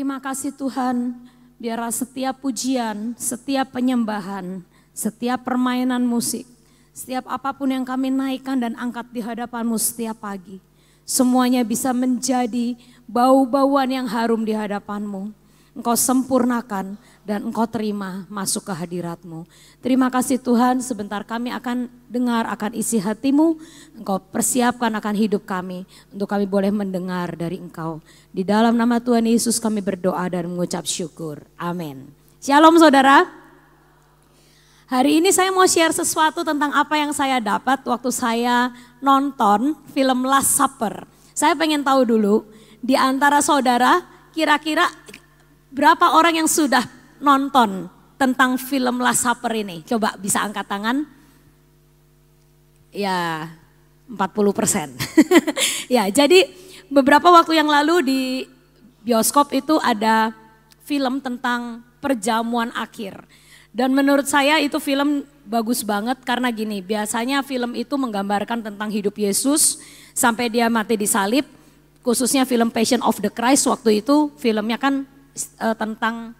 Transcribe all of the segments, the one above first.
Terima kasih Tuhan, biarlah setiap pujian, setiap penyembahan, setiap permainan musik, setiap apapun yang kami naikkan dan angkat di hadapan-Mu setiap pagi, semuanya bisa menjadi bau-bauan yang harum di hadapan-Mu. Engkau sempurnakan dan Engkau terima masuk ke hadirat-Mu. Terima kasih Tuhan, sebentar kami akan dengar akan isi hati-Mu. Engkau persiapkan akan hidup kami untuk kami boleh mendengar dari Engkau. Di dalam nama Tuhan Yesus kami berdoa dan mengucap syukur. Amin. Shalom saudara. Hari ini saya mau share sesuatu tentang apa yang saya dapat waktu saya nonton film Last Supper. Saya pengen tahu dulu, di antara saudara kira-kira berapa orang yang sudah nonton tentang film Last Supper ini? Coba bisa angkat tangan. Ya 40%. Ya, jadi beberapa waktu yang lalu di bioskop itu ada film tentang perjamuan akhir. Dan menurut saya itu film bagus banget karena gini, biasanya film itu menggambarkan tentang hidup Yesus sampai dia mati di salib. Khususnya film Passion of the Christ waktu itu filmnya kan tentang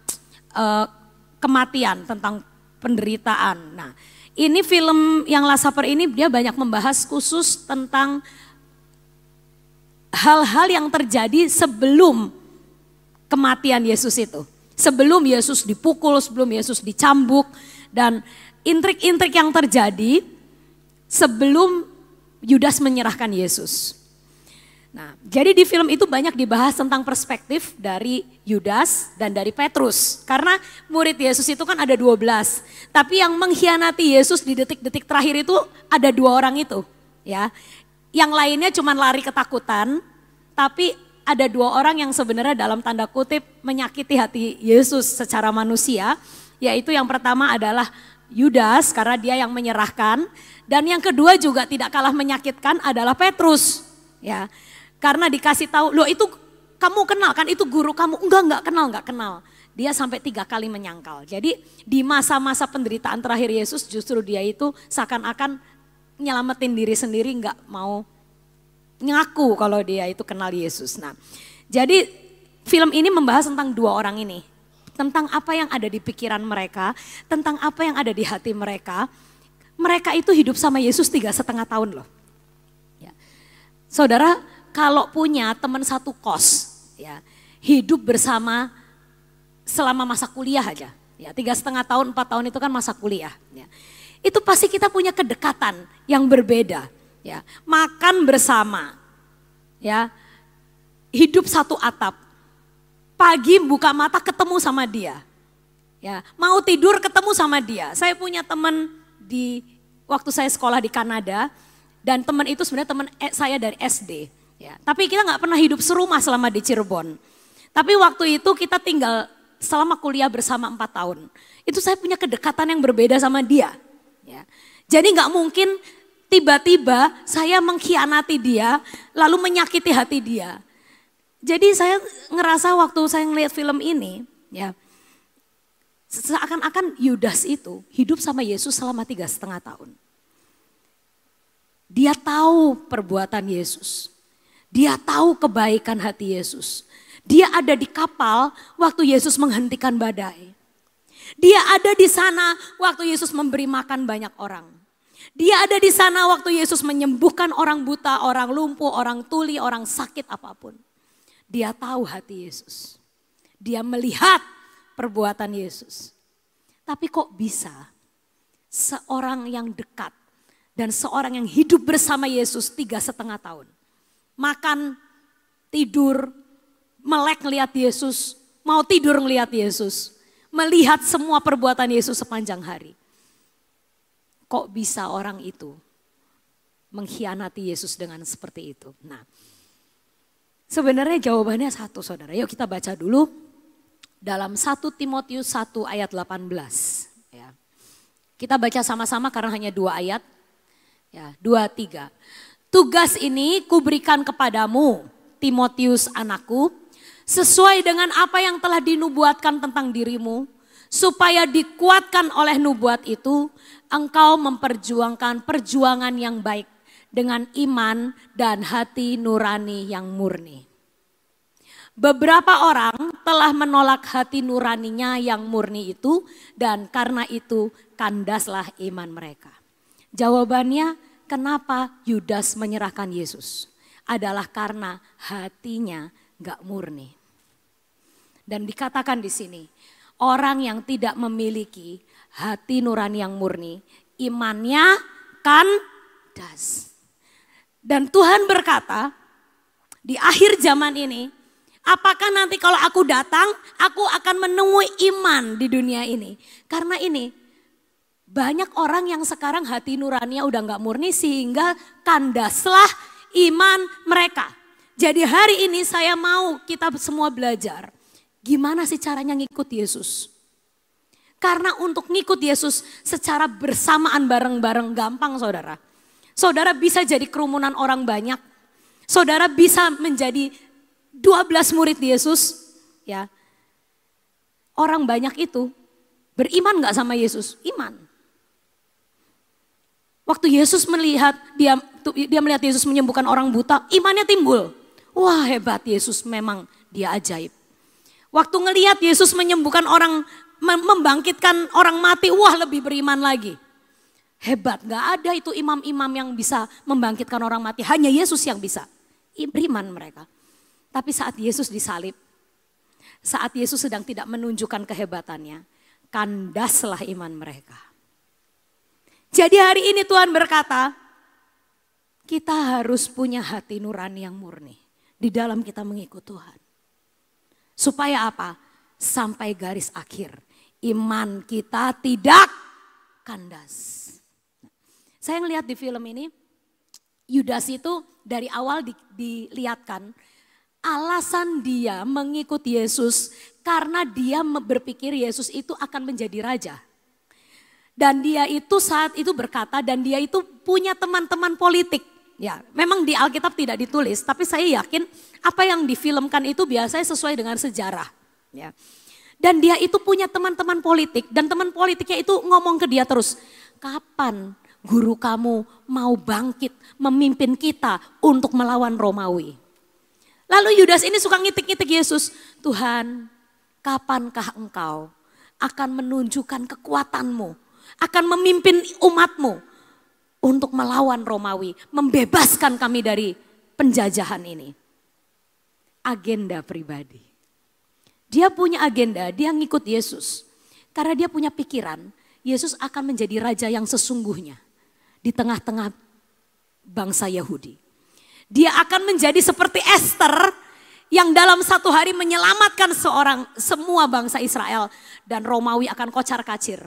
kematian, tentang penderitaan. Nah, ini film yang Last Supper ini dia banyak membahas khusus tentang hal-hal yang terjadi sebelum kematian Yesus itu. Sebelum Yesus dipukul, sebelum Yesus dicambuk, dan intrik-intrik yang terjadi sebelum Yudas menyerahkan Yesus. Nah, jadi di film itu banyak dibahas tentang perspektif dari Yudas dan dari Petrus. Karena murid Yesus itu kan ada 12. Tapi yang mengkhianati Yesus di detik-detik terakhir itu ada 2 orang itu. Ya, yang lainnya cuma lari ketakutan, tapi ada 2 orang yang sebenarnya dalam tanda kutip menyakiti hati Yesus secara manusia. Yaitu yang pertama adalah Yudas karena dia yang menyerahkan. Dan yang kedua juga tidak kalah menyakitkan adalah Petrus. Ya. Karena dikasih tahu, loh itu kamu kenal kan, itu guru kamu. Enggak kenal. Dia sampai 3 kali menyangkal. Jadi di masa-masa penderitaan terakhir Yesus justru dia itu seakan-akan nyelamatin diri sendiri, enggak mau ngaku kalau dia itu kenal Yesus. Nah, jadi film ini membahas tentang 2 orang ini. Tentang apa yang ada di pikiran mereka, tentang apa yang ada di hati mereka. Mereka itu hidup sama Yesus 3,5 tahun loh. Ya. Saudara, kalau punya teman satu kos, ya, hidup bersama selama masa kuliah aja, ya 3,5 tahun, 4 tahun itu kan masa kuliah, ya. Itu pasti kita punya kedekatan yang berbeda, ya. Makan bersama, ya, hidup satu atap, pagi buka mata ketemu sama dia, ya, mau tidur ketemu sama dia. Saya punya teman di waktu saya sekolah di Kanada dan teman itu sebenarnya teman saya dari SD. Ya, tapi kita nggak pernah hidup serumah selama di Cirebon. Tapi waktu itu kita tinggal selama kuliah bersama 4 tahun. Itu saya punya kedekatan yang berbeda sama dia. Ya. Jadi nggak mungkin tiba-tiba saya mengkhianati dia lalu menyakiti hati dia. Jadi saya ngerasa waktu saya ngelihat film ini, ya seakan-akan Yudas itu hidup sama Yesus selama 3,5 tahun. Dia tahu perbuatan Yesus. Dia tahu kebaikan hati Yesus. Dia ada di kapal waktu Yesus menghentikan badai. Dia ada di sana waktu Yesus memberi makan banyak orang. Dia ada di sana waktu Yesus menyembuhkan orang buta, orang lumpuh, orang tuli, orang sakit apapun. Dia tahu hati Yesus. Dia melihat perbuatan Yesus. Tapi kok bisa seorang yang dekat dan seorang yang hidup bersama Yesus 3,5 tahun. Makan, tidur, melek ngelihat Yesus, mau tidur ngelihat Yesus. Melihat semua perbuatan Yesus sepanjang hari. Kok bisa orang itu mengkhianati Yesus dengan seperti itu? Nah, sebenarnya jawabannya satu saudara. Yuk kita baca dulu dalam 1 Timotius 1 ayat 18. Ya. Kita baca sama-sama karena hanya 2 ayat. Ya, 2, 3. Tugas ini kuberikan kepadamu, Timotius anakku, sesuai dengan apa yang telah dinubuatkan tentang dirimu, supaya dikuatkan oleh nubuat itu, engkau memperjuangkan perjuangan yang baik dengan iman dan hati nurani yang murni. Beberapa orang telah menolak hati nuraninya yang murni itu dan karena itu kandaslah iman mereka. Jawabannya, kenapa Yudas menyerahkan Yesus? Adalah karena hatinya gak murni. Dan dikatakan di sini, orang yang tidak memiliki hati nurani yang murni, imannya kandas. Dan Tuhan berkata, di akhir zaman ini, apakah nanti kalau aku datang, aku akan menemui iman di dunia ini. Karena ini, banyak orang yang sekarang hati nuraninya udah gak murni sehingga kandaslah iman mereka. Jadi hari ini saya mau kita semua belajar, gimana sih caranya ngikut Yesus. Karena untuk ngikut Yesus secara bersamaan bareng-bareng gampang saudara. Saudara bisa jadi kerumunan orang banyak. Saudara bisa menjadi 12 murid Yesus. Ya. Orang banyak itu beriman gak sama Yesus? Iman. Waktu Yesus melihat, dia melihat Yesus menyembuhkan orang buta, imannya timbul. Wah hebat Yesus, memang dia ajaib. Waktu ngelihat Yesus menyembuhkan orang, membangkitkan orang mati, wah lebih beriman lagi. Hebat, gak ada itu imam-imam yang bisa membangkitkan orang mati, hanya Yesus yang bisa. Beriman mereka. Tapi saat Yesus disalib, saat Yesus sedang tidak menunjukkan kehebatannya, kandaslah iman mereka. Jadi hari ini Tuhan berkata, kita harus punya hati nurani yang murni di dalam kita mengikut Tuhan. Supaya apa? Sampai garis akhir, iman kita tidak kandas. Saya ngelihat di film ini, Yudas itu dari awal dilihatkan, alasan dia mengikut Yesus karena dia berpikir Yesus itu akan menjadi raja. Dan dia itu saat itu berkata, dan dia itu punya teman-teman politik. Ya, memang di Alkitab tidak ditulis, tapi saya yakin apa yang difilmkan itu biasanya sesuai dengan sejarah. Ya. Dan dia itu punya teman-teman politik, dan teman politiknya itu ngomong ke dia terus, kapan guru kamu mau bangkit memimpin kita untuk melawan Romawi? Lalu Yudas ini suka ngitik-ngitik Yesus, Tuhan, kapankah engkau akan menunjukkan kekuatanmu, akan memimpin umatmu untuk melawan Romawi, membebaskan kami dari penjajahan ini. Agenda pribadi. Dia punya agenda, dia ngikut Yesus. Karena dia punya pikiran, Yesus akan menjadi raja yang sesungguhnya di tengah-tengah bangsa Yahudi. Dia akan menjadi seperti Esther yang dalam satu hari menyelamatkan semua bangsa Israel dan Romawi akan kocar-kacir.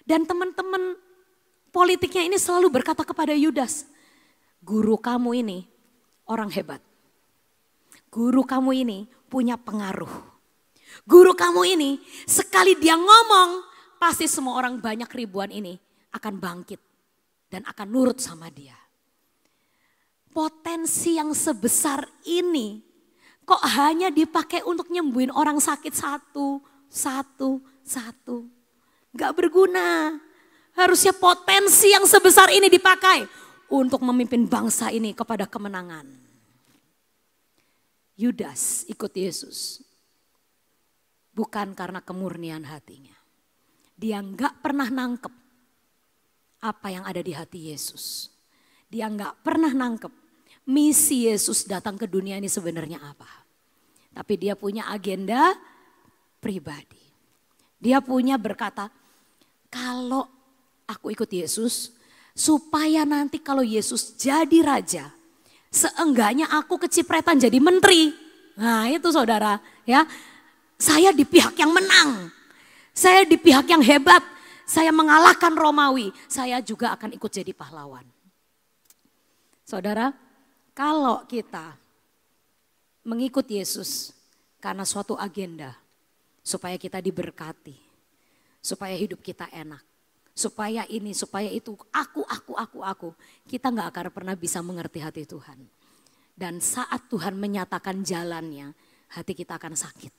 Dan teman-teman politiknya ini selalu berkata kepada Yudas, guru kamu ini orang hebat. Guru kamu ini punya pengaruh. Guru kamu ini sekali dia ngomong, pasti semua orang banyak ribuan ini akan bangkit dan akan nurut sama dia. Potensi yang sebesar ini kok hanya dipakai untuk nyembuhin orang sakit satu. Gak berguna. Harusnya potensi yang sebesar ini dipakai untuk memimpin bangsa ini kepada kemenangan. Yudas ikut Yesus bukan karena kemurnian hatinya. Dia gak pernah nangkep apa yang ada di hati Yesus. Dia gak pernah nangkep misi Yesus datang ke dunia ini sebenarnya apa. Tapi dia punya agenda pribadi. Dia punya berkata, kalau aku ikut Yesus, supaya nanti kalau Yesus jadi raja, seenggaknya aku kecipretan jadi menteri. Nah itu saudara, ya, saya di pihak yang menang, saya di pihak yang hebat, saya mengalahkan Romawi, saya juga akan ikut jadi pahlawan. Saudara, kalau kita mengikut Yesus karena suatu agenda, supaya kita diberkati, supaya hidup kita enak, supaya ini, supaya itu, aku. Kita gak akan pernah bisa mengerti hati Tuhan. Dan saat Tuhan menyatakan jalannya, hati kita akan sakit.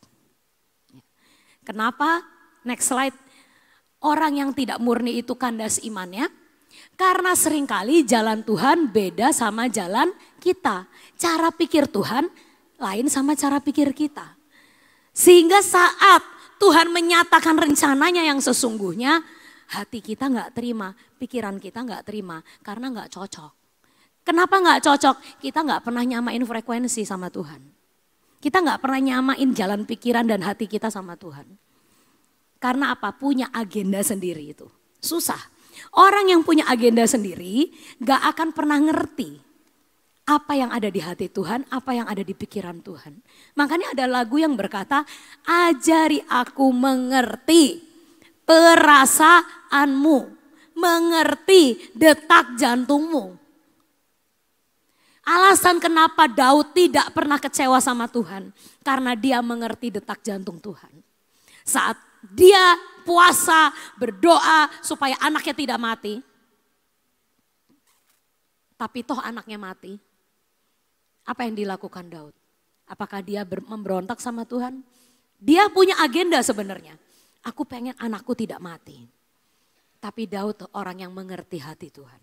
Kenapa? Next slide. Orang yang tidak murni itu kandas imannya. Karena seringkali jalan Tuhan beda sama jalan kita. Cara pikir Tuhan lain sama cara pikir kita. Sehingga saat Tuhan menyatakan rencananya yang sesungguhnya, hati kita gak terima, pikiran kita gak terima karena gak cocok. Kenapa gak cocok? Kita gak pernah nyamain frekuensi sama Tuhan. Kita gak pernah nyamain jalan pikiran dan hati kita sama Tuhan. Karena apa? Punya agenda sendiri itu. Susah. Orang yang punya agenda sendiri gak akan pernah ngerti apa yang ada di hati Tuhan, apa yang ada di pikiran Tuhan. Makanya ada lagu yang berkata, ajari aku mengerti perasaanmu, mengerti detak jantungmu. Alasan kenapa Daud tidak pernah kecewa sama Tuhan, karena dia mengerti detak jantung Tuhan. Saat dia puasa, berdoa supaya anaknya tidak mati, tapi toh anaknya mati. Apa yang dilakukan Daud? Apakah dia memberontak sama Tuhan? Dia punya agenda sebenarnya. Aku pengen anakku tidak mati. Tapi Daud orang yang mengerti hati Tuhan.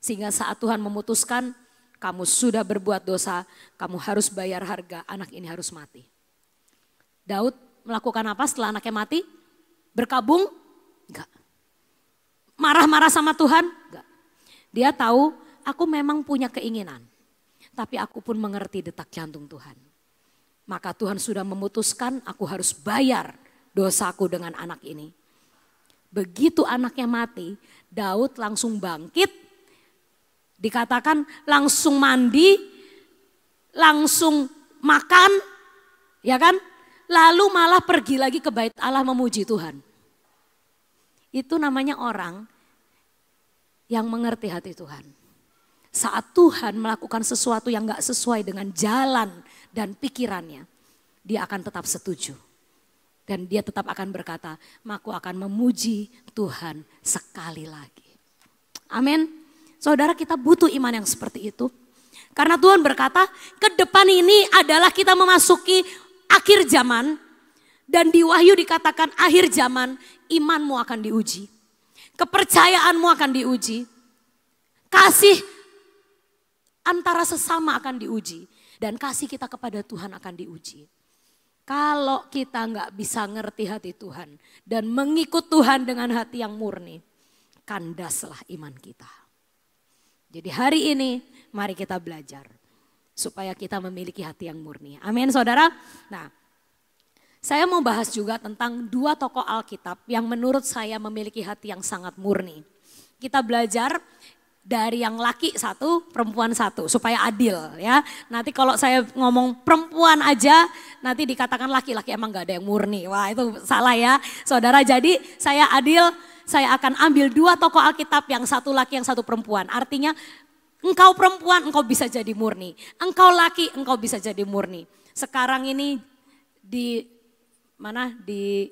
Sehingga saat Tuhan memutuskan, kamu sudah berbuat dosa, kamu harus bayar harga, anak ini harus mati. Daud melakukan apa setelah anaknya mati? Berkabung? Enggak. Marah-marah sama Tuhan? Enggak. Dia tahu, aku memang punya keinginan. Tapi aku pun mengerti detak jantung Tuhan. Maka Tuhan sudah memutuskan aku harus bayar dosaku dengan anak ini. Begitu anaknya mati, Daud langsung bangkit. Dikatakan langsung mandi, langsung makan, ya kan? Lalu malah pergi lagi ke bait Allah memuji Tuhan. Itu namanya orang yang mengerti hati Tuhan. Saat Tuhan melakukan sesuatu yang gak sesuai dengan jalan dan pikirannya, dia akan tetap setuju. Dan dia tetap akan berkata, aku akan memuji Tuhan sekali lagi. Amin. Saudara, kita butuh iman yang seperti itu. Karena Tuhan berkata, ke depan ini adalah kita memasuki akhir zaman. Dan di Wahyu dikatakan akhir zaman, imanmu akan diuji. Kepercayaanmu akan diuji. Kasih antara sesama akan diuji. Dan kasih kita kepada Tuhan akan diuji. Kalau kita nggak bisa ngerti hati Tuhan. Dan mengikut Tuhan dengan hati yang murni. Kandaslah iman kita. Jadi hari ini mari kita belajar. Supaya kita memiliki hati yang murni. Amin saudara. Nah, saya mau bahas juga tentang dua tokoh Alkitab. Yang menurut saya memiliki hati yang sangat murni. Kita belajar dari yang laki satu, perempuan satu, supaya adil ya. Nanti kalau saya ngomong perempuan aja, nanti dikatakan laki-laki emang gak ada yang murni. Wah itu salah ya saudara. Jadi saya adil, saya akan ambil dua tokoh Alkitab, yang satu laki, yang satu perempuan. Artinya engkau perempuan, engkau bisa jadi murni. Engkau laki, engkau bisa jadi murni. Sekarang ini di mana, di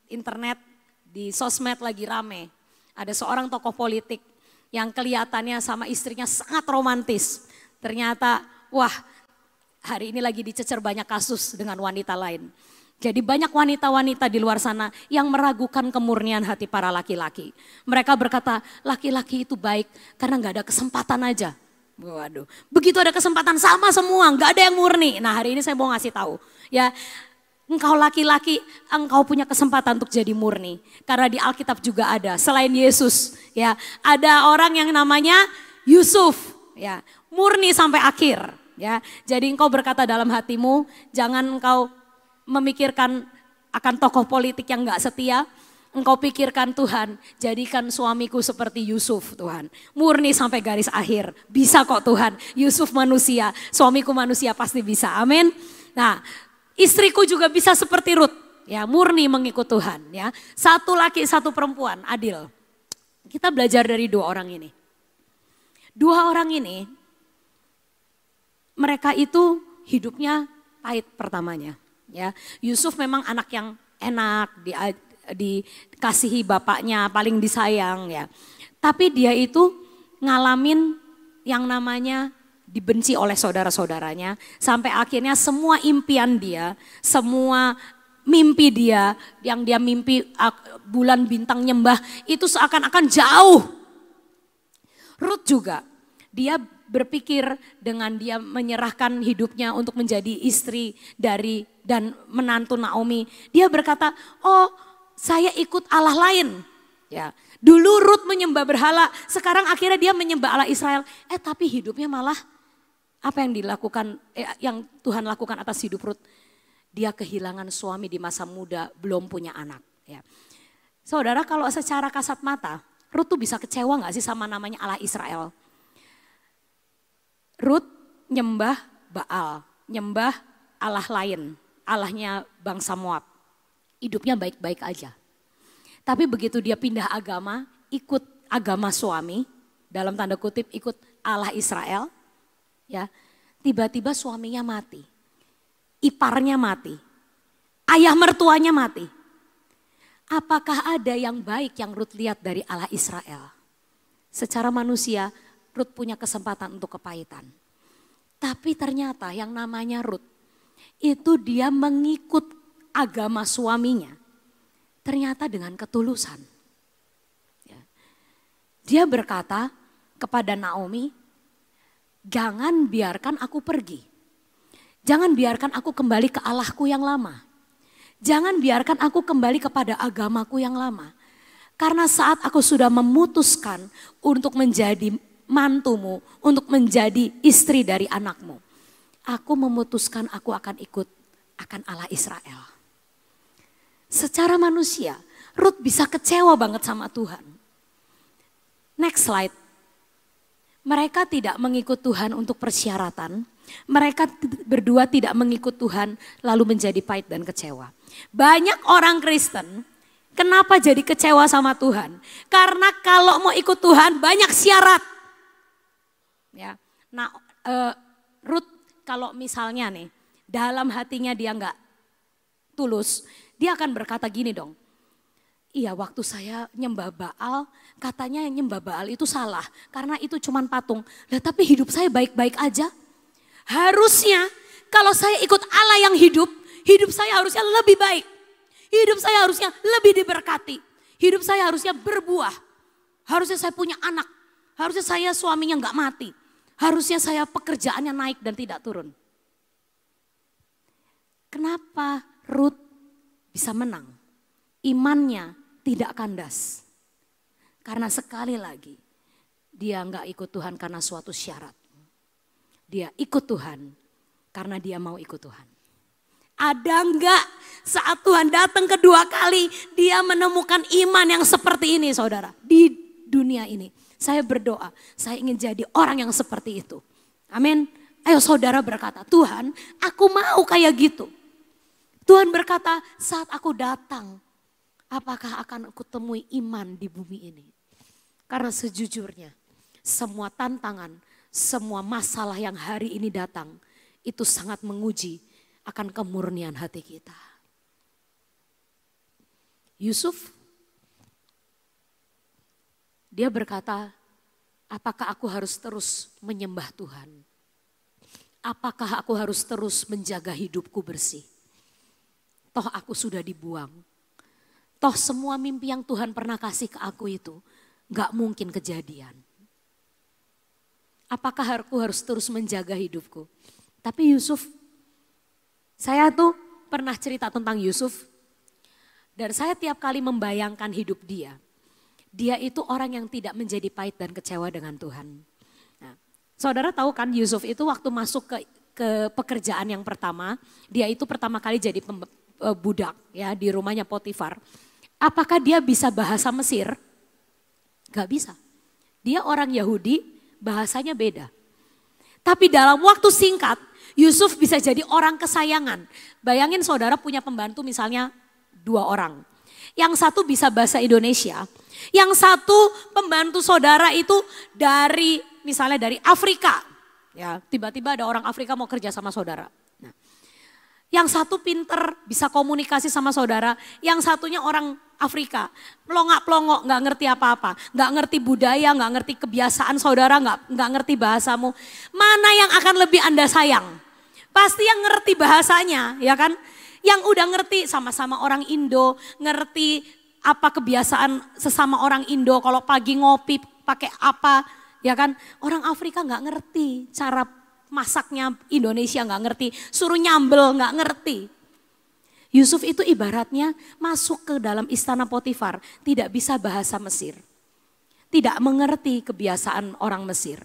internet, di sosmed lagi rame. Ada seorang tokoh politik yang kelihatannya sama istrinya sangat romantis. Ternyata wah hari ini lagi dicecer banyak kasus dengan wanita lain. Jadi banyak wanita-wanita di luar sana yang meragukan kemurnian hati para laki-laki. Mereka berkata laki-laki itu baik karena gak ada kesempatan aja. Waduh, begitu ada kesempatan sama semua, gak ada yang murni. Nah hari ini saya mau ngasih tahu ya. Engkau laki-laki, engkau punya kesempatan untuk jadi murni. Karena di Alkitab juga ada, selain Yesus, ya, ada orang yang namanya Yusuf, ya, murni sampai akhir, ya. Jadi engkau berkata dalam hatimu, jangan engkau memikirkan akan tokoh politik yang enggak setia. Engkau pikirkan Tuhan, jadikan suamiku seperti Yusuf Tuhan. Murni sampai garis akhir, bisa kok Tuhan. Yusuf manusia, suamiku manusia pasti bisa, amin. Nah, istriku juga bisa seperti Rut, ya, murni mengikut Tuhan, ya. Satu laki, satu perempuan, adil. Kita belajar dari dua orang ini. Dua orang ini, mereka itu hidupnya pahit pertamanya, ya. Yusuf memang anak yang enak, dikasihi bapaknya, paling disayang, ya. Tapi dia itu ngalamin yang namanya dibenci oleh saudara-saudaranya, sampai akhirnya semua impian dia, semua mimpi dia, yang dia mimpi bulan bintang nyembah, itu seakan-akan jauh. Rut juga, dia berpikir dengan dia menyerahkan hidupnya untuk menjadi istri dari dan menantu Naomi. Dia berkata, oh saya ikut Allah lain. Ya, dulu Rut menyembah berhala, sekarang akhirnya dia menyembah Allah Israel. Tapi hidupnya malah apa yang dilakukan, yang Tuhan lakukan atas hidup Rut. Dia kehilangan suami di masa muda, belum punya anak. Ya. Saudara, kalau secara kasat mata, Rut tuh bisa kecewa gak sih sama namanya Allah Israel? Rut nyembah Baal, nyembah Allah lain, Allahnya bangsa Moab. Hidupnya baik-baik aja. Tapi begitu dia pindah agama, ikut agama suami, dalam tanda kutip ikut Allah Israel, ya, tiba-tiba suaminya mati, iparnya mati, ayah mertuanya mati. Apakah ada yang baik yang Rut lihat dari Allah Israel? Secara manusia, Rut punya kesempatan untuk kepahitan. Tapi ternyata yang namanya Rut, itu dia mengikut agama suaminya. Ternyata dengan ketulusan. Dia berkata kepada Naomi, jangan biarkan aku pergi. Jangan biarkan aku kembali ke Allahku yang lama. Jangan biarkan aku kembali kepada agamaku yang lama. Karena saat aku sudah memutuskan untuk menjadi mantumu, untuk menjadi istri dari anakmu. Aku memutuskan aku akan ikut akan Allah Israel. Secara manusia, Rut bisa kecewa banget sama Tuhan. Next slide. Mereka tidak mengikut Tuhan untuk persyaratan. Mereka berdua tidak mengikut Tuhan lalu menjadi pahit dan kecewa. Banyak orang Kristen kenapa jadi kecewa sama Tuhan? Karena kalau mau ikut Tuhan banyak syarat. Ya, nah Rut kalau misalnya nih dalam hatinya dia nggak tulus, dia akan berkata gini dong. Iya, waktu saya nyembah Baal, katanya nyembah Baal itu salah karena itu cuman patung. Lah tapi hidup saya baik-baik aja. Harusnya kalau saya ikut Allah yang hidup, hidup saya harusnya lebih baik. Hidup saya harusnya lebih diberkati. Hidup saya harusnya berbuah. Harusnya saya punya anak. Harusnya saya suaminya nggak mati. Harusnya saya pekerjaannya naik dan tidak turun. Kenapa Rut bisa menang? Imannya tidak kandas. Karena sekali lagi dia nggak ikut Tuhan karena suatu syarat. Dia ikut Tuhan karena dia mau ikut Tuhan. Ada enggak saat Tuhan datang kedua kali dia menemukan iman yang seperti ini saudara. Di dunia ini saya berdoa saya ingin jadi orang yang seperti itu. Amin. Ayo saudara berkata, Tuhan aku mau kayak gitu. Tuhan berkata saat aku datang apakah akan aku temui iman di bumi ini. Karena sejujurnya semua tantangan, semua masalah yang hari ini datang itu sangat menguji akan kemurnian hati kita. Yusuf, dia berkata, apakah aku harus terus menyembah Tuhan? Apakah aku harus terus menjaga hidupku bersih? Toh aku sudah dibuang. Toh semua mimpi yang Tuhan pernah kasih ke aku itu gak mungkin kejadian. Apakah aku harus terus menjaga hidupku? Tapi Yusuf, saya tuh pernah cerita tentang Yusuf. Dan saya tiap kali membayangkan hidup dia. Dia itu orang yang tidak menjadi pahit dan kecewa dengan Tuhan. Nah, saudara tahu kan Yusuf itu waktu masuk ke pekerjaan yang pertama. Dia itu pertama kali jadi budak ya di rumahnya Potifar. Apakah dia bisa bahasa Mesir? Gak bisa. Dia orang Yahudi, bahasanya beda. Tapi dalam waktu singkat, Yusuf bisa jadi orang kesayangan. Bayangin saudara punya pembantu misalnya 2 orang. Yang satu bisa bahasa Indonesia. Yang satu pembantu saudara itu misalnya dari Afrika. Ya, tiba-tiba ada orang Afrika mau kerja sama saudara. Nah, yang satu pinter bisa komunikasi sama saudara, yang satunya orang Afrika, pelongak-pelongok, gak ngerti apa-apa, gak ngerti budaya, gak ngerti kebiasaan saudara, gak ngerti bahasamu. Mana yang akan lebih Anda sayang? Pasti yang ngerti bahasanya, ya kan? Yang udah ngerti sama-sama orang Indo, ngerti apa kebiasaan sesama orang Indo, kalau pagi ngopi pakai apa, Ya kan, orang Afrika nggak ngerti cara masaknya Indonesia, nggak ngerti, suruh nyambel nggak ngerti. Yusuf itu ibaratnya masuk ke dalam istana Potifar, tidak bisa bahasa Mesir. Tidak mengerti kebiasaan orang Mesir.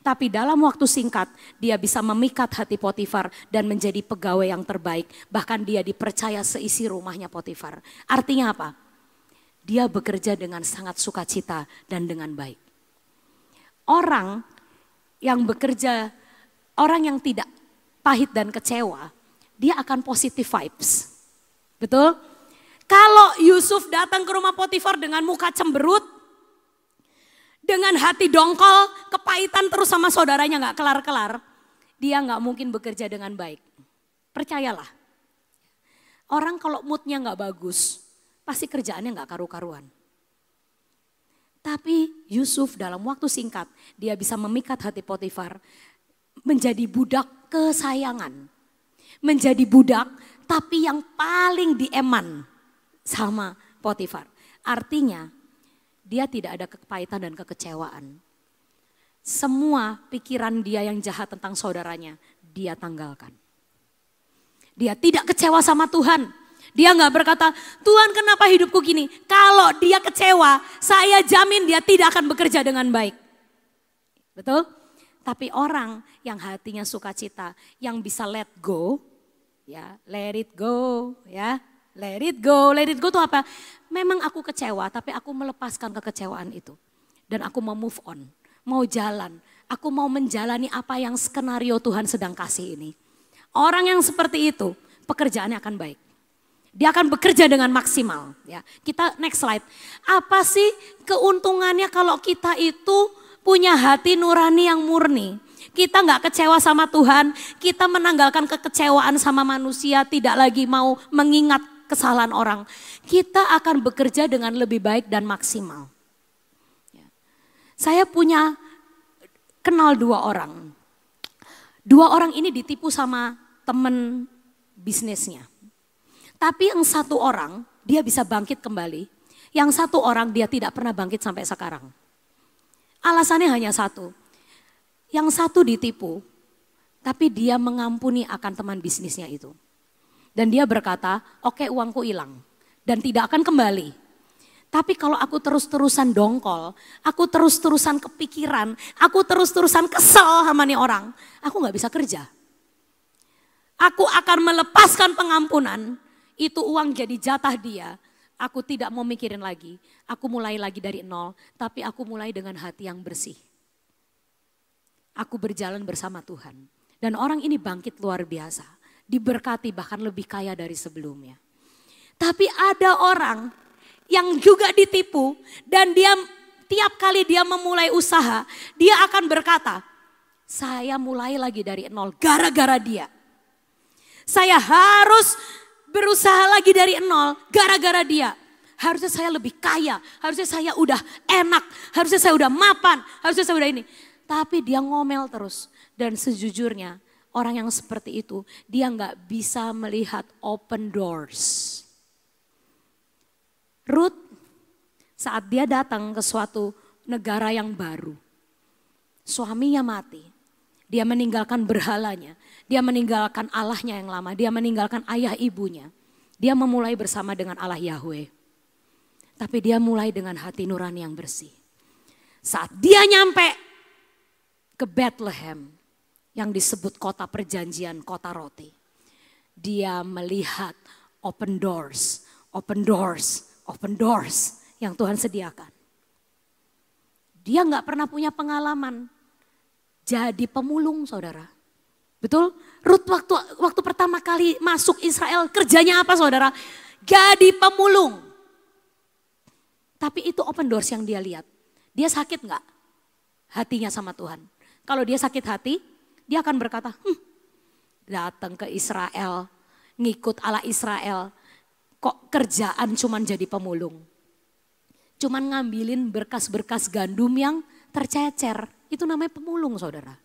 Tapi dalam waktu singkat dia bisa memikat hati Potifar dan menjadi pegawai yang terbaik. Bahkan dia dipercaya seisi rumahnya Potifar. Artinya apa? Dia bekerja dengan sangat sukacita dan dengan baik. Orang yang bekerja, orang yang tidak pahit dan kecewa, dia akan positive vibes. Betul? Kalau Yusuf datang ke rumah Potifar dengan muka cemberut, dengan hati dongkol, kepahitan terus sama saudaranya gak kelar-kelar, dia gak mungkin bekerja dengan baik. Percayalah, orang kalau moodnya gak bagus, pasti kerjaannya gak karu-karuan. Tapi Yusuf dalam waktu singkat, dia bisa memikat hati Potifar, menjadi budak kesayangan. Menjadi budak, tapi yang paling dieman sama Potifar. Artinya, dia tidak ada kepahitan dan kekecewaan. Semua pikiran dia yang jahat tentang saudaranya, dia tanggalkan. Dia tidak kecewa sama Tuhan. Dia nggak berkata, Tuhan kenapa hidupku gini? Kalau dia kecewa, saya jamin dia tidak akan bekerja dengan baik. Betul? Tapi orang yang hatinya sukacita, yang bisa let go, ya let it go, ya. Let it go itu apa? Memang aku kecewa tapi aku melepaskan kekecewaan itu. Dan aku mau move on, mau jalan. Aku mau menjalani apa yang skenario Tuhan sedang kasih ini. Orang yang seperti itu pekerjaannya akan baik. Dia akan bekerja dengan maksimal. Ya, kita next slide. Apa sih keuntungannya kalau kita itu punya hati nurani yang murni? Kita nggak kecewa sama Tuhan, kita menanggalkan kekecewaan sama manusia, tidak lagi mau mengingat kesalahan orang. Kita akan bekerja dengan lebih baik dan maksimal. Saya kenal 2 orang. 2 orang ini ditipu sama teman bisnisnya. Tapi yang 1 orang dia bisa bangkit kembali. Yang 1 orang dia tidak pernah bangkit sampai sekarang. Alasannya hanya 1. Yang 1 ditipu, tapi dia mengampuni akan teman bisnisnya itu. Dan dia berkata, oke, uangku hilang dan tidak akan kembali. Tapi kalau aku terus-terusan dongkol, aku terus-terusan kepikiran, aku terus-terusan kesel sama nih orang, aku gak bisa kerja. Aku akan melepaskan pengampunan, itu uang jadi jatah dia. Aku tidak mau mikirin lagi, aku mulai lagi dari nol, tapi aku mulai dengan hati yang bersih. Aku berjalan bersama Tuhan. Dan orang ini bangkit luar biasa. Diberkati bahkan lebih kaya dari sebelumnya. Tapi ada orang yang juga ditipu dan dia tiap kali dia memulai usaha, dia akan berkata, saya mulai lagi dari nol gara-gara dia. Saya harus berusaha lagi dari nol gara-gara dia. Harusnya saya lebih kaya, harusnya saya udah enak, harusnya saya udah mapan, harusnya saya udah ini. Tapi dia ngomel terus dan sejujurnya orang yang seperti itu, dia nggak bisa melihat open doors. Ruth, saat dia datang ke suatu negara yang baru, suaminya mati. Dia meninggalkan berhalanya, dia meninggalkan Allahnya yang lama, dia meninggalkan ayah ibunya. Dia memulai bersama dengan Allah Yahweh. Tapi dia mulai dengan hati nurani yang bersih. Saat dia nyampe ke Bethlehem, yang disebut kota perjanjian, kota roti. Dia melihat open doors, open doors, open doors yang Tuhan sediakan. Dia nggak pernah punya pengalaman jadi pemulung, saudara. Betul? Ruth waktu pertama kali masuk Israel kerjanya apa, saudara? Jadi pemulung. Tapi itu open doors yang dia lihat. Dia sakit nggak hatinya sama Tuhan? Kalau dia sakit hati, dia akan berkata, datang ke Israel, ngikut Allah Israel, kok kerjaan cuman jadi pemulung. Cuman ngambilin berkas-berkas gandum yang tercecer, itu namanya pemulung, saudara.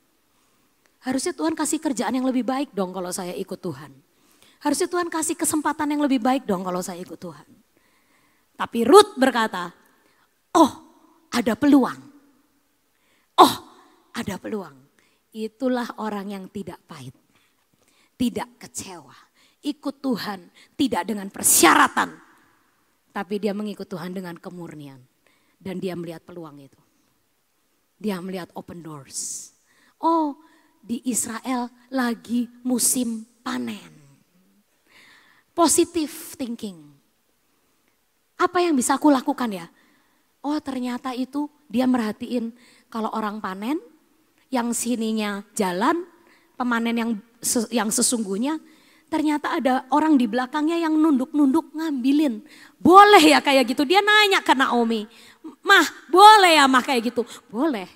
Harusnya Tuhan kasih kerjaan yang lebih baik dong kalau saya ikut Tuhan. Harusnya Tuhan kasih kesempatan yang lebih baik dong kalau saya ikut Tuhan. Tapi Ruth berkata, oh ada peluang. oh ada peluang. Itulah orang yang tidak pahit, tidak kecewa. Ikut Tuhan tidak dengan persyaratan, tapi dia mengikut Tuhan dengan kemurnian. Dan dia melihat peluang itu. Dia melihat open doors. Oh, di Israel lagi musim panen. Positive thinking. Apa yang bisa aku lakukan ya? Oh, ternyata itu dia merhatiin kalau orang panen, yang sininya jalan, pemanen yang sesungguhnya, ternyata ada orang di belakangnya yang nunduk-nunduk ngambilin. Boleh ya kayak gitu? Dia nanya ke Naomi, "Mah, boleh ya mah kayak gitu?" Boleh.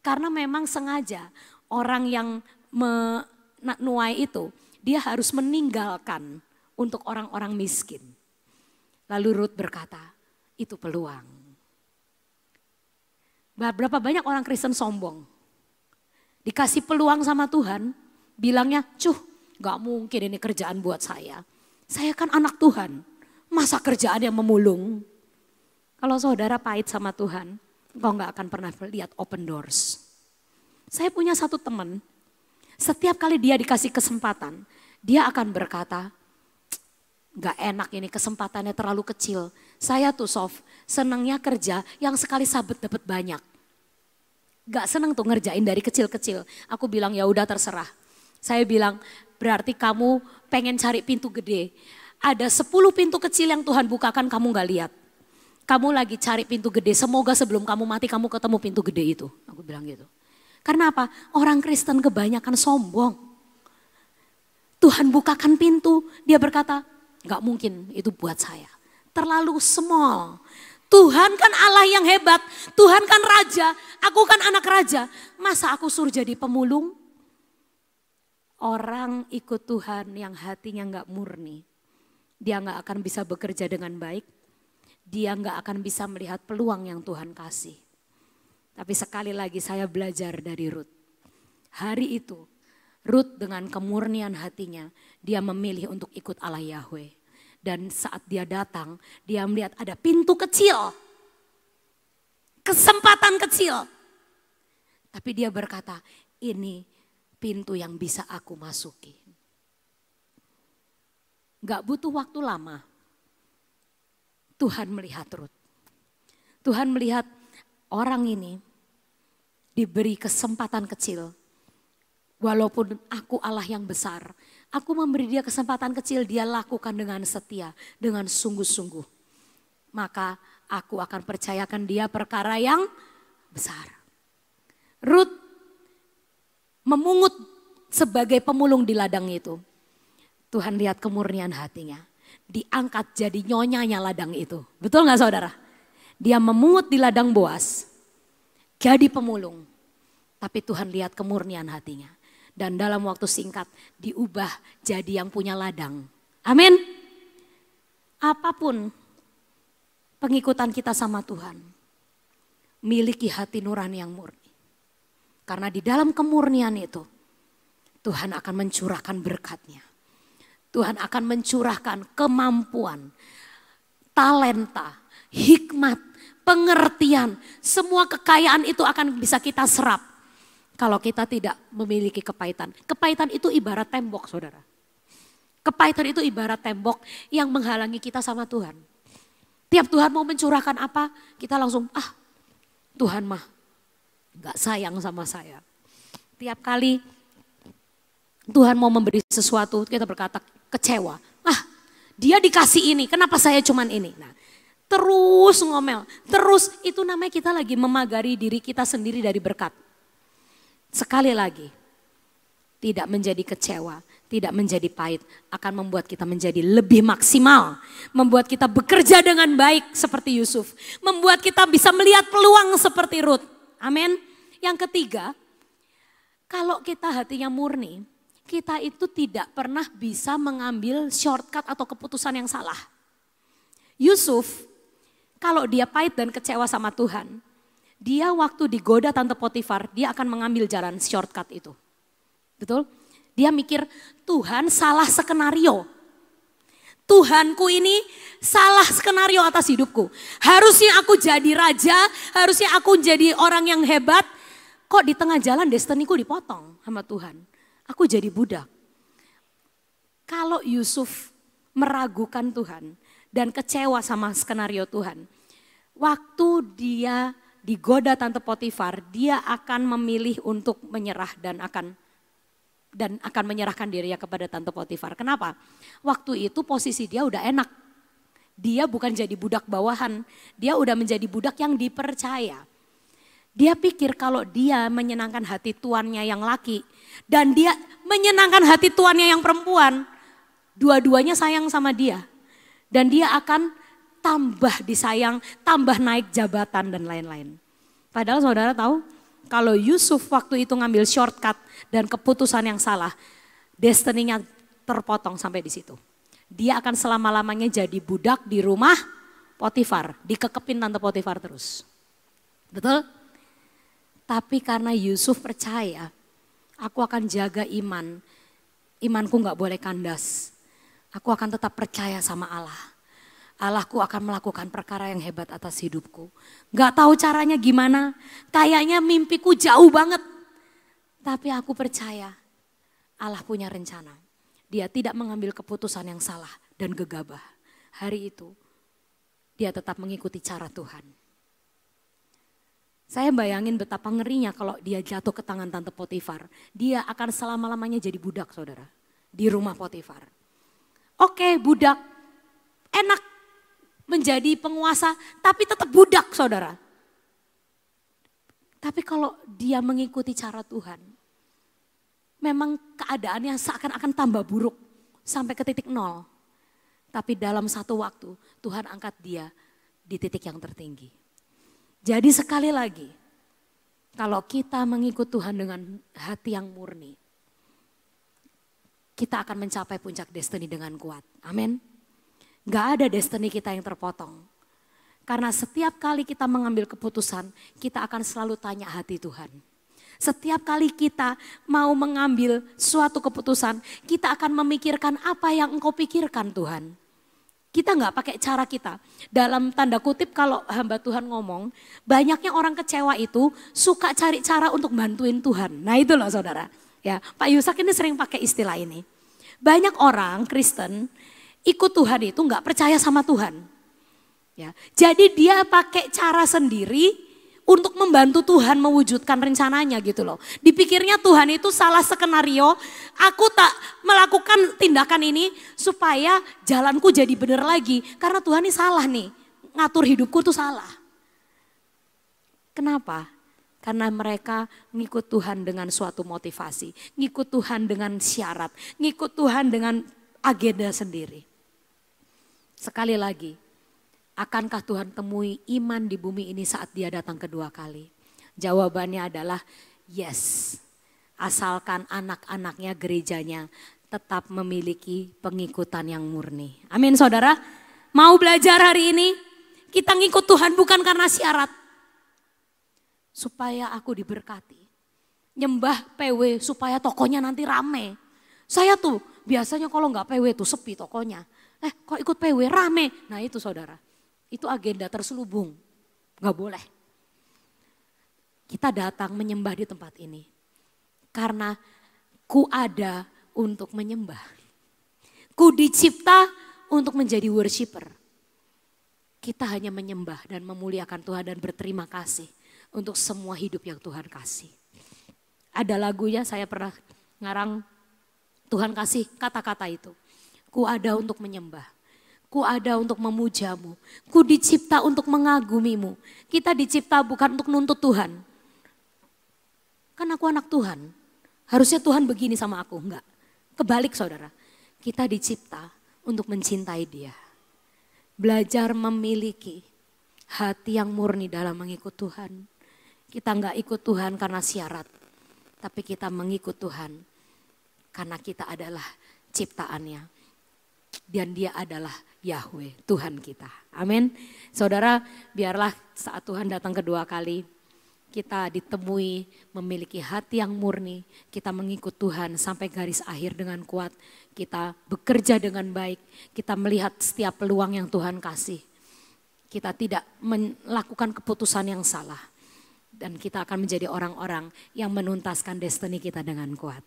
Karena memang sengaja orang yang menuai itu, dia harus meninggalkan untuk orang-orang miskin. Lalu Ruth berkata, itu peluang. Berapa banyak orang Kristen sombong. Dikasih peluang sama Tuhan, bilangnya, gak mungkin ini kerjaan buat saya. Saya kan anak Tuhan, masa kerjaan yang memulung. Kalau saudara pahit sama Tuhan, engkau gak akan pernah lihat open doors. Saya punya satu teman, setiap kali dia dikasih kesempatan, dia akan berkata, gak enak ini kesempatannya terlalu kecil. Saya tuh senangnya kerja yang sekali sabet dapat banyak. Gak senang tuh ngerjain dari kecil-kecil. Aku bilang ya udah terserah. Saya bilang berarti kamu pengen cari pintu gede. Ada 10 pintu kecil yang Tuhan bukakan kamu gak lihat. Kamu lagi cari pintu gede, semoga sebelum kamu mati kamu ketemu pintu gede itu. Aku bilang gitu. Karena apa? Orang Kristen kebanyakan sombong. Tuhan bukakan pintu, dia berkata, gak mungkin itu buat saya. Terlalu small. Tuhan kan Allah yang hebat, Tuhan kan raja, aku kan anak raja. Masa aku suruh jadi pemulung? Orang ikut Tuhan yang hatinya gak murni. Dia gak akan bisa bekerja dengan baik. Dia gak akan bisa melihat peluang yang Tuhan kasih. Tapi sekali lagi saya belajar dari Ruth. Hari itu Ruth dengan kemurnian hatinya, dia memilih untuk ikut Allah Yahweh. Dan saat dia datang, dia melihat ada pintu kecil. Kesempatan kecil. Tapi dia berkata, ini pintu yang bisa aku masuki. Gak butuh waktu lama. Tuhan melihat Ruth. Tuhan melihat orang ini diberi kesempatan kecil. Walaupun aku Allah yang besar, aku memberi dia kesempatan kecil, dia lakukan dengan setia, dengan sungguh-sungguh. Maka aku akan percayakan dia perkara yang besar. Ruth memungut sebagai pemulung di ladang itu. Tuhan lihat kemurnian hatinya. Diangkat jadi nyonyanya ladang itu. Betul gak saudara? Dia memungut di ladang Boas. Jadi pemulung. Tapi Tuhan lihat kemurnian hatinya. Dan dalam waktu singkat diubah jadi yang punya ladang. Amin. Apapun pengikutan kita sama Tuhan, miliki hati nurani yang murni. Karena di dalam kemurnian itu, Tuhan akan mencurahkan berkat-Nya. Tuhan akan mencurahkan kemampuan, talenta, hikmat, pengertian. Semua kekayaan itu akan bisa kita serap. Kalau kita tidak memiliki kepahitan. Kepahitan itu ibarat tembok, saudara. Kepahitan itu ibarat tembok yang menghalangi kita sama Tuhan. Tiap Tuhan mau mencurahkan apa, kita langsung, Tuhan mah gak sayang sama saya. Tiap kali Tuhan mau memberi sesuatu, kita berkata kecewa. Dia dikasih ini, kenapa saya cuman ini? Nah, terus ngomel, terus itu namanya kita lagi memagari diri kita sendiri dari berkat. Sekali lagi, tidak menjadi kecewa, tidak menjadi pahit, akan membuat kita menjadi lebih maksimal. Membuat kita bekerja dengan baik seperti Yusuf. Membuat kita bisa melihat peluang seperti Ruth. Amin. Yang ketiga, kalau kita hatinya murni, kita itu tidak pernah bisa mengambil shortcut atau keputusan yang salah. Yusuf, kalau dia pahit dan kecewa sama Tuhan, dia waktu digoda Tante Potifar, dia akan mengambil jalan shortcut itu. Betul? Dia mikir, Tuhan salah skenario. Tuhanku ini salah skenario atas hidupku. Harusnya aku jadi raja, harusnya aku jadi orang yang hebat. kok di tengah jalan destiniku dipotong sama Tuhan. Aku jadi budak. Kalau Yusuf meragukan Tuhan dan kecewa sama skenario Tuhan, waktu dia digoda Tante Potifar, dia akan memilih untuk menyerah dan akan menyerahkan dirinya kepada Tante Potifar. Kenapa? Waktu itu posisi dia udah enak. Dia bukan jadi budak bawahan, dia udah menjadi budak yang dipercaya. Dia pikir kalau dia menyenangkan hati tuannya yang laki dan dia menyenangkan hati tuannya yang perempuan, dua-duanya sayang sama dia. Dan dia akan tambah disayang, tambah naik jabatan dan lain-lain. Padahal saudara tahu, kalau Yusuf waktu itu ngambil shortcut dan keputusan yang salah, destininya terpotong sampai di situ. Dia akan selama-lamanya jadi budak di rumah Potifar, dikekepin Tante Potifar terus. Betul? Tapi karena Yusuf percaya, aku akan jaga iman, imanku gak boleh kandas. Aku akan tetap percaya sama Allah. Allahku akan melakukan perkara yang hebat atas hidupku. Gak tahu caranya gimana, kayaknya mimpiku jauh banget. Tapi aku percaya Allah punya rencana. Dia tidak mengambil keputusan yang salah dan gegabah. Hari itu dia tetap mengikuti cara Tuhan. Saya bayangin betapa ngerinya kalau dia jatuh ke tangan Tante Potifar. Dia akan selama-lamanya jadi budak saudara. Di rumah Potifar. Oke budak, enak menjadi penguasa tapi tetap budak saudara. Tapi kalau dia mengikuti cara Tuhan, memang keadaannya seakan-akan tambah buruk sampai ke titik nol. Tapi dalam satu waktu Tuhan angkat dia di titik yang tertinggi. Jadi sekali lagi, kalau kita mengikut Tuhan dengan hati yang murni, kita akan mencapai puncak destiny dengan kuat. Amin. Gak ada destiny kita yang terpotong. Karena setiap kali kita mengambil keputusan, kita akan selalu tanya hati Tuhan. Setiap kali kita mau mengambil suatu keputusan, kita akan memikirkan apa yang Engkau pikirkan Tuhan. Kita nggak pakai cara kita. Dalam tanda kutip kalau hamba Tuhan ngomong, banyaknya orang kecewa itu suka cari cara untuk bantuin Tuhan. Nah itu loh saudara. Ya, Pak Yusak ini sering pakai istilah ini. Banyak orang Kristen ikut Tuhan itu nggak percaya sama Tuhan. Ya, jadi dia pakai cara sendiri untuk membantu Tuhan mewujudkan rencananya gitu loh. Dipikirnya Tuhan itu salah skenario, aku tak melakukan tindakan ini supaya jalanku jadi benar lagi. Karena Tuhan ini salah nih, ngatur hidupku tuh salah. Kenapa? Karena mereka ngikut Tuhan dengan suatu motivasi, ngikut Tuhan dengan syarat, ngikut Tuhan dengan agenda sendiri. Sekali lagi, akankah Tuhan temui iman di bumi ini saat dia datang kedua kali? Jawabannya adalah yes. Asalkan anak-anaknya gerejanya tetap memiliki pengikutan yang murni. Amin saudara. Mau belajar hari ini? Kita ngikut Tuhan bukan karena syarat. Supaya aku diberkati. Nyembah PW supaya tokonya nanti rame. Saya tuh biasanya kalau nggak PW tuh sepi tokonya. Kok ikut PW rame? Nah itu saudara. Itu agenda terselubung, gak boleh. Kita datang menyembah di tempat ini. Karena ku ada untuk menyembah. Ku dicipta untuk menjadi worshiper. Kita hanya menyembah dan memuliakan Tuhan dan berterima kasih untuk semua hidup yang Tuhan kasih. Ada lagunya saya pernah ngarang, Tuhan kasih kata-kata itu. Ku ada untuk menyembah. Ku ada untuk memujamu. Ku dicipta untuk mengagumimu. Kita dicipta bukan untuk nuntut Tuhan. Kan aku anak Tuhan. Harusnya Tuhan begini sama aku. Enggak. Kebalik saudara. Kita dicipta untuk mencintai dia. Belajar memiliki hati yang murni dalam mengikut Tuhan. Kita enggak ikut Tuhan karena syarat. Tapi kita mengikut Tuhan karena kita adalah ciptaannya. Dan dia adalah Yahweh, Tuhan kita. Amin. Saudara, biarlah saat Tuhan datang kedua kali, kita ditemui memiliki hati yang murni. Kita mengikut Tuhan sampai garis akhir dengan kuat. Kita bekerja dengan baik. Kita melihat setiap peluang yang Tuhan kasih. Kita tidak melakukan keputusan yang salah. Dan kita akan menjadi orang-orang yang menuntaskan destiny kita dengan kuat.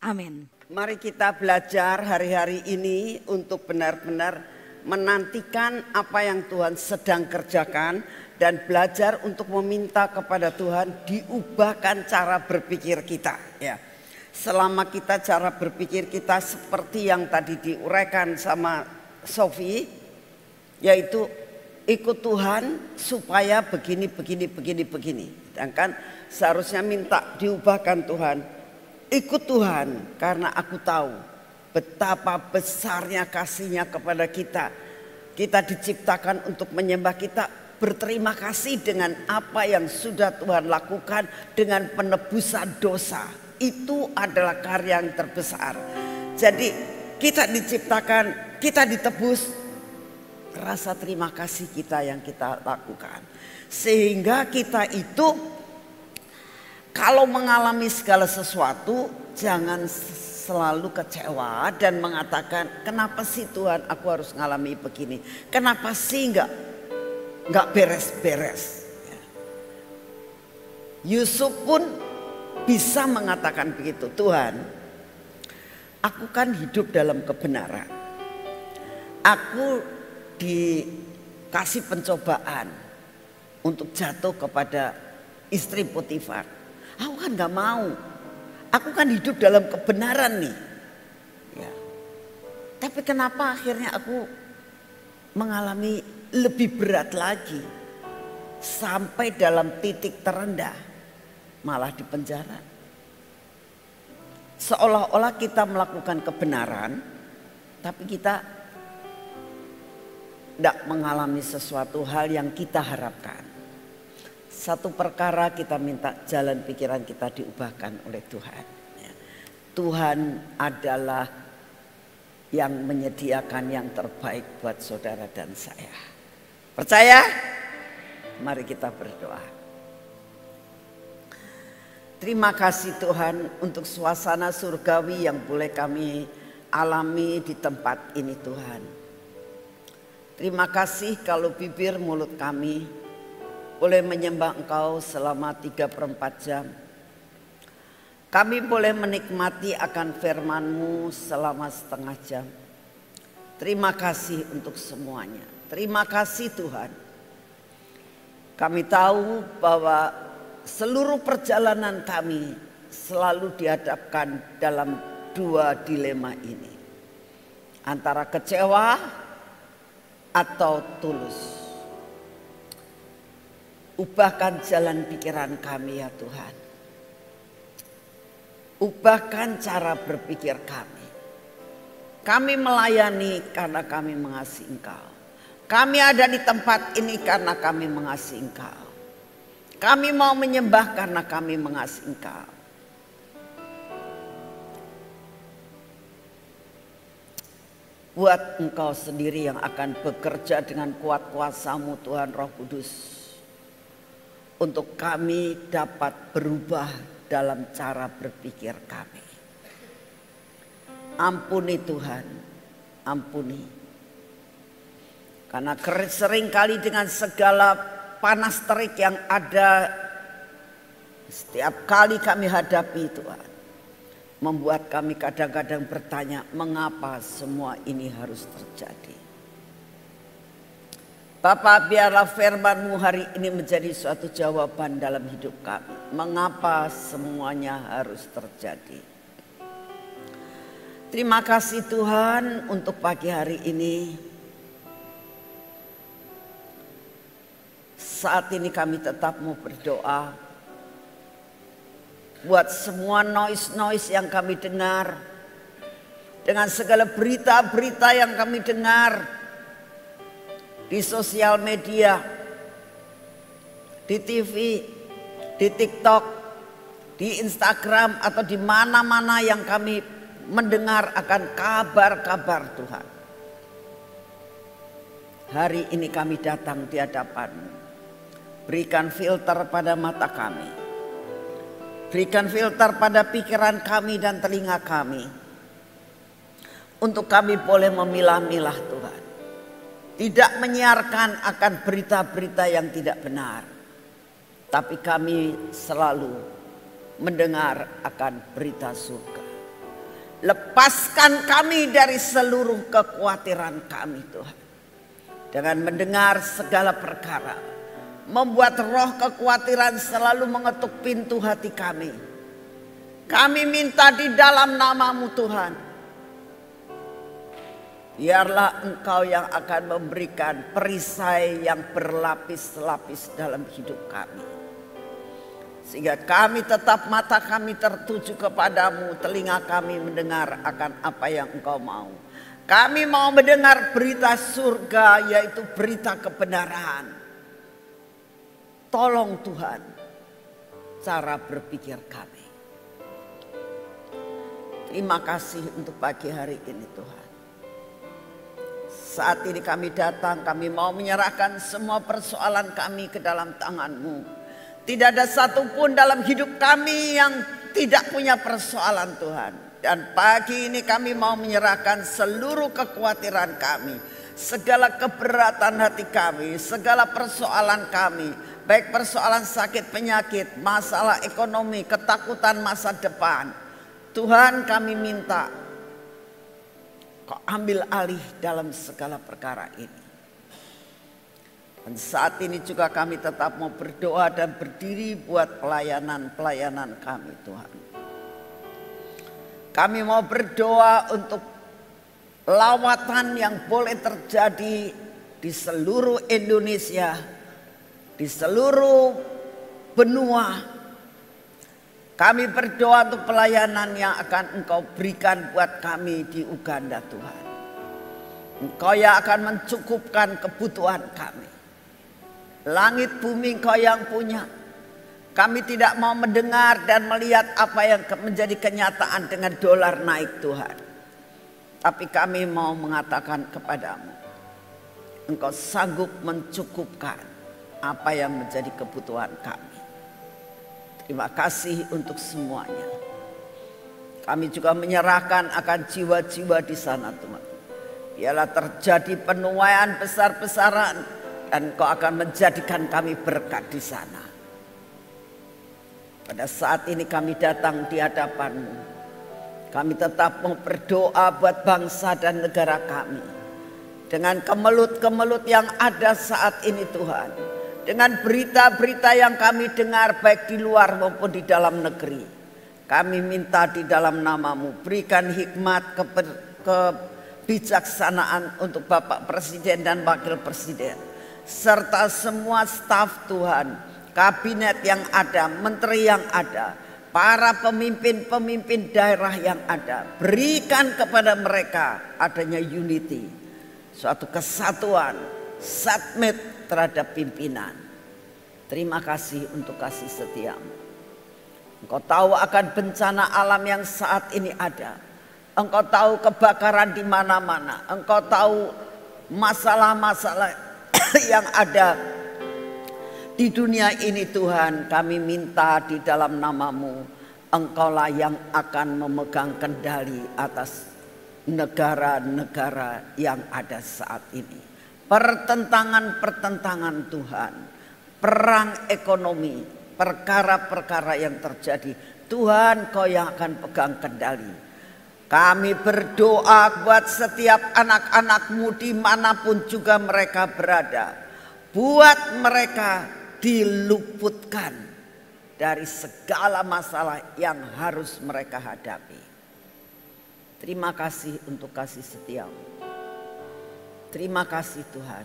Amin. Mari kita belajar hari-hari ini untuk benar-benar menantikan apa yang Tuhan sedang kerjakan. Dan belajar untuk meminta kepada Tuhan diubahkan cara berpikir kita. Ya. Selama kita cara berpikir kita seperti yang tadi diuraikan sama Sophie. Yaitu ikut Tuhan supaya begini. Sedangkan seharusnya minta diubahkan Tuhan. Ikut Tuhan karena aku tahu betapa besarnya kasih-Nya kepada kita. Kita diciptakan untuk menyembah, kita berterima kasih dengan apa yang sudah Tuhan lakukan dengan penebusan dosa. Itu adalah karya yang terbesar. Jadi kita diciptakan, kita ditebus. Rasa terima kasih kita yang kita lakukan. Sehingga kita itu kalau mengalami segala sesuatu jangan selalu kecewa dan mengatakan kenapa sih Tuhan aku harus ngalami begini. Kenapa sih enggak beres-beres. Yusuf pun bisa mengatakan begitu. Tuhan, aku kan hidup dalam kebenaran. Aku dikasih pencobaan untuk jatuh kepada istri Potifar. Aku kan gak mau. Aku kan hidup dalam kebenaran nih. Ya. Tapi kenapa akhirnya aku mengalami lebih berat lagi sampai dalam titik terendah malah di penjara. Seolah-olah kita melakukan kebenaran tapi kita tidak mengalami sesuatu hal yang kita harapkan. Satu perkara kita minta jalan pikiran kita diubahkan oleh Tuhan. Tuhan adalah yang menyediakan yang terbaik buat saudara dan saya. Percaya? Mari kita berdoa. Terima kasih Tuhan untuk suasana surgawi yang boleh kami alami di tempat ini Tuhan. Terima kasih kalau bibir mulut kami boleh menyembah Engkau selama 3/4 jam. Kami boleh menikmati akan firman-Mu selama setengah jam. Terima kasih untuk semuanya. Terima kasih Tuhan. Kami tahu bahwa seluruh perjalanan kami selalu dihadapkan dalam 2 dilema ini. Antara kecewa atau tulus. Ubahkan jalan pikiran kami ya Tuhan. Ubahkan cara berpikir kami. Kami melayani karena kami mengasihi Engkau. Kami ada di tempat ini karena kami mengasihi Engkau. Kami mau menyembah karena kami mengasihi Engkau. Buat Engkau sendiri yang akan bekerja dengan kuat kuasa-Mu Tuhan Roh Kudus. Untuk kami dapat berubah dalam cara berpikir kami. Ampuni Tuhan, ampuni. Karena seringkali dengan segala panas terik yang ada setiap kali kami hadapi Tuhan. Membuat kami kadang-kadang bertanya mengapa semua ini harus terjadi. Bapa, biarlah firman-Mu hari ini menjadi suatu jawaban dalam hidup kami. Mengapa semuanya harus terjadi. Terima kasih Tuhan untuk pagi hari ini. Saat ini kami tetap mau berdoa buat semua noise-noise yang kami dengar, dengan segala berita-berita yang kami dengar di sosial media, di TV, di TikTok, di Instagram atau di mana-mana yang kami mendengar akan kabar-kabar Tuhan. Hari ini kami datang di hadapan-Mu. Berikan filter pada mata kami. Berikan filter pada pikiran kami dan telinga kami. Untuk kami boleh memilah-milah Tuhan. Tidak menyiarkan akan berita-berita yang tidak benar. tapi kami selalu mendengar akan berita surga. Lepaskan kami dari seluruh kekhawatiran kami Tuhan. Dengan mendengar segala perkara, membuat roh kekhawatiran selalu mengetuk pintu hati kami. Kami minta di dalam nama-Mu Tuhan, biarlah Engkau yang akan memberikan perisai yang berlapis-lapis dalam hidup kami. Sehingga kami tetap mata kami tertuju kepadamu, telinga kami mendengar akan apa yang Engkau mau. Kami mau mendengar berita surga, yaitu berita kebenaran. Tolong Tuhan cara berpikir kami. Terima kasih untuk pagi hari ini Tuhan. Saat ini kami datang, kami mau menyerahkan semua persoalan kami ke dalam tangan-Mu. Tidak ada satupun dalam hidup kami yang tidak punya persoalan Tuhan. Dan pagi ini kami mau menyerahkan seluruh kekhawatiran kami, segala keberatan hati kami, segala persoalan kami, baik persoalan sakit penyakit, masalah ekonomi, ketakutan masa depan. Tuhan, kami minta Kau ambil alih dalam segala perkara ini. Dan saat ini juga kami tetap mau berdoa dan berdiri buat pelayanan-pelayanan kami Tuhan. Kami mau berdoa untuk lawatan yang boleh terjadi di seluruh Indonesia, di seluruh benua. Kami berdoa untuk pelayanan yang akan Engkau berikan buat kami di Uganda Tuhan. Engkau yang akan mencukupkan kebutuhan kami. Langit bumi Engkau yang punya. Kami tidak mau mendengar dan melihat apa yang menjadi kenyataan dengan dolar naik Tuhan. Tapi kami mau mengatakan kepadamu, Engkau sanggup mencukupkan apa yang menjadi kebutuhan kami. Terima kasih untuk semuanya. Kami juga menyerahkan akan jiwa-jiwa di sana Tuhan. Biarlah terjadi penuaian besar-besaran dan Kau akan menjadikan kami berkat di sana. Pada saat ini kami datang di hadapan-Mu. Kami tetap mau berdoa buat bangsa dan negara kami. Dengan kemelut-kemelut yang ada saat ini Tuhan. Dengan berita-berita yang kami dengar baik di luar maupun di dalam negeri. Kami minta di dalam nama-Mu berikan hikmat kebijaksanaan untuk Bapak Presiden dan Wakil Presiden. Serta semua staf Tuhan, kabinet yang ada, menteri yang ada, para pemimpin-pemimpin daerah yang ada. Berikan kepada mereka adanya unity, suatu kesatuan, submit terhadap pimpinan. Terima kasih untuk kasih setia-Mu. Engkau tahu akan bencana alam yang saat ini ada. Engkau tahu kebakaran di mana-mana. Engkau tahu masalah-masalah yang ada di dunia ini Tuhan. Kami minta di dalam nama-Mu, Engkaulah yang akan memegang kendali atas negara-negara yang ada saat ini. Pertentangan-pertentangan Tuhan, perang ekonomi, perkara-perkara yang terjadi, Tuhan Kau yang akan pegang kendali. Kami berdoa buat setiap anak-anak-Mu dimanapun juga mereka berada. Buat mereka diluputkan dari segala masalah yang harus mereka hadapi. Terima kasih untuk kasih setia-Mu. Terima kasih Tuhan.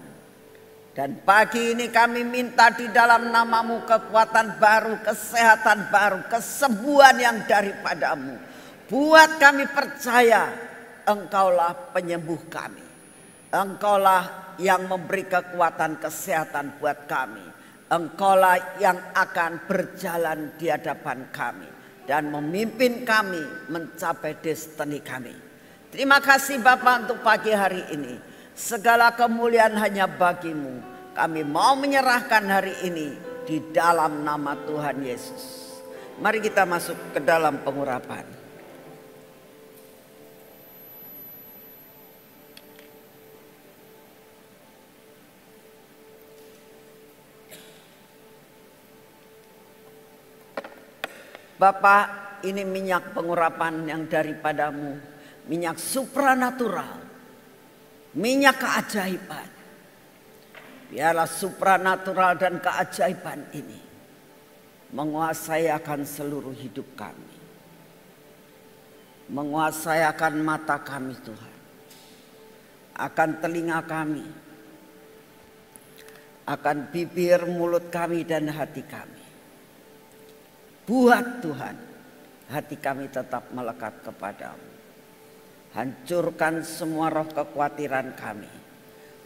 Dan pagi ini kami minta di dalam nama-Mu kekuatan baru, kesehatan baru, kesembuhan yang daripada-Mu. Buat kami percaya Engkaulah penyembuh kami. Engkaulah yang memberi kekuatan kesehatan buat kami. Engkaulah yang akan berjalan di hadapan kami dan memimpin kami mencapai destiny kami. Terima kasih Bapa untuk pagi hari ini. Segala kemuliaan hanya bagi-Mu. Kami mau menyerahkan hari ini di dalam nama Tuhan Yesus. Mari kita masuk ke dalam pengurapan. Bapak, ini minyak pengurapan yang daripadamu, minyak supranatural, minyak keajaiban. Biarlah supranatural dan keajaiban ini menguasai akan seluruh hidup kami. Menguasai akan mata kami Tuhan, akan telinga kami, akan bibir, mulut kami dan hati kami. Buat Tuhan hati kami tetap melekat kepadamu. Hancurkan semua roh kekhawatiran kami,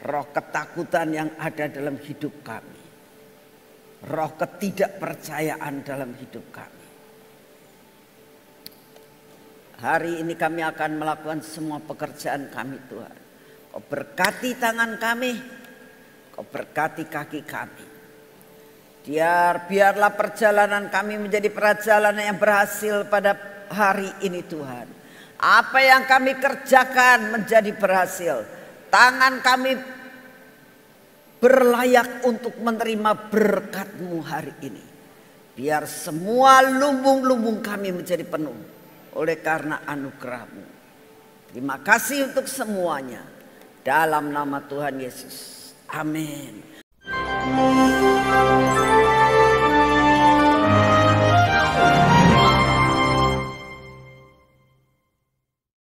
roh ketakutan yang ada dalam hidup kami, roh ketidakpercayaan dalam hidup kami. Hari ini kami akan melakukan semua pekerjaan kami Tuhan. Kau berkati tangan kami, Kau berkati kaki kami. Biarlah perjalanan kami menjadi perjalanan yang berhasil pada hari ini Tuhan. Apa yang kami kerjakan menjadi berhasil. Tangan kami berlayak untuk menerima berkat-Mu hari ini. Biar semua lumbung-lumbung kami menjadi penuh oleh karena anugerah-Mu. Terima kasih untuk semuanya. Dalam nama Tuhan Yesus. Amin.